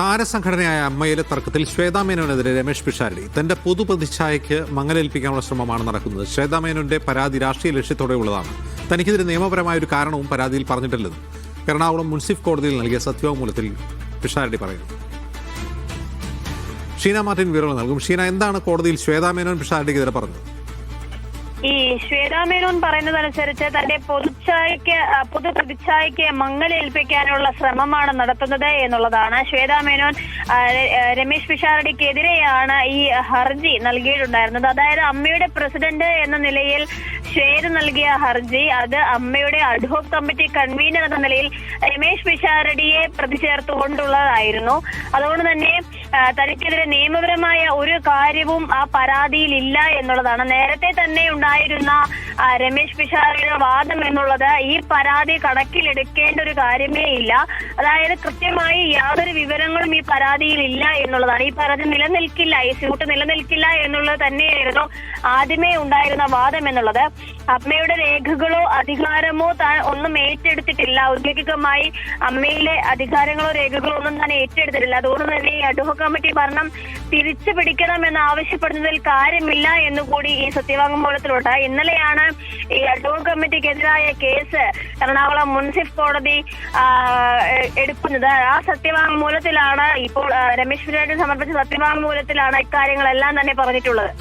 താരസംഘടനയായ അമ്മയിലെ തർക്കത്തിൽ ശ്വേതാ മേനോനെതിരെ രമേശ് പിഷാരടി തന്റെ പൊതുപ്രതിച്ഛായയ്ക്ക് മങ്ങലേൽപ്പിക്കാനുള്ള ശ്രമമാണ് നടക്കുന്നത്. ശ്വേതാ മേനോന്റെ പരാതി രാഷ്ട്രീയ ലക്ഷ്യത്തോടെയുള്ളതാണ്. തനിക്കെതിരെ നിയമപരമായ ഒരു കാരണവും പരാതിയിൽ പറഞ്ഞിട്ടില്ലെന്നും എറണാകുളം മുൻസിഫ് കോടതിയിൽ നൽകിയ സത്യവാങ്മൂലത്തിൽ പിഷാരടി പറയുന്നു. ഷീന മാർട്ടിൻ വിവരങ്ങൾ നൽകും. ഷീന, എന്താണ് കോടതിയിൽ ശ്വേതാ മേനോൻ പിഷാരടിക്കെതിരെ പറഞ്ഞത്? ഈ ശ്വേതാ മേനോൻ പറയുന്നതനുസരിച്ച് തന്റെ പൊതുപ്രതിച്ഛായയ്ക്ക് മങ്ങലേൽപ്പിക്കാനുള്ള ശ്രമമാണ് നടത്തുന്നത് എന്നുള്ളതാണ്. ശ്വേതാ മേനോൻ രമേശ് പിഷാരടിക്കെതിരെയാണ് ഈ ഹർജി നൽകിയിട്ടുണ്ടായിരുന്നത്. അതായത് അമ്മയുടെ പ്രസിഡന്റ് എന്ന നിലയിൽ ശ്വേത നൽകിയ ഹർജി, അത് അമ്മയുടെ അഡ്ഹോക് കമ്മിറ്റി കൺവീനർ എന്ന നിലയിൽ രമേശ് പിഷാരടിയെ പ്രതി ചേർത്തുകൊണ്ടുള്ളതായിരുന്നു. അതുകൊണ്ട് തന്നെ തനിക്കെതിരെ നിയമപരമായ ഒരു കാര്യവും ആ പരാതിയിൽ ഇല്ല എന്നുള്ളതാണ്. നേരത്തെ തന്നെ ഉണ്ടായിരുന്ന രമേശ് പിഷാരടിയുടെ വാദം എന്നുള്ളത് ഈ പരാതി കണക്കിലെടുക്കേണ്ട ഒരു കാര്യമേ ഇല്ല. അതായത് കൃത്യമായി യാതൊരു വിവരങ്ങളും ഈ പരാതിയിൽ ഇല്ല എന്നുള്ളതാണ്. ഈ പരാതി നിലനിൽക്കില്ല, ഈ സ്യൂട്ട് നിലനിൽക്കില്ല എന്നുള്ളത് തന്നെയായിരുന്നു ആദ്യമേ ഉണ്ടായിരുന്ന വാദം എന്നുള്ളത്. അമ്മയുടെ രേഖകളോ അധികാരമോ താൻ ഒന്നും ഏറ്റെടുത്തിട്ടില്ല. ഔദ്യോഗികമായി അമ്മയിലെ അധികാരങ്ങളോ രേഖകളോ ഒന്നും താൻ ഏറ്റെടുത്തിട്ടില്ല. അതുകൊണ്ട് തന്നെ ഈ അഡ്ഹോക് കമ്മിറ്റി ഭരണം തിരിച്ചു പിടിക്കണം എന്ന് ആവശ്യപ്പെടുന്നതിൽ കാര്യമില്ല എന്നുകൂടി ഈ സത്യവാങ്മൂലത്തിലുണ്ട്. ഇന്നലെയാണ് ഈ അഡ്ഹോക് കമ്മിറ്റിക്കെതിരായ കേസ് എറണാകുളം മുൻസിഫ് കോടതി എടുക്കുന്നത്. ആ സത്യവാങ്മൂലത്തിലാണ് ഇപ്പോൾ രമേശ് പിഷാരടി സമർപ്പിച്ച സത്യവാങ്മൂലത്തിലാണ് ഇക്കാര്യങ്ങളെല്ലാം തന്നെ പറഞ്ഞിട്ടുള്ളത്.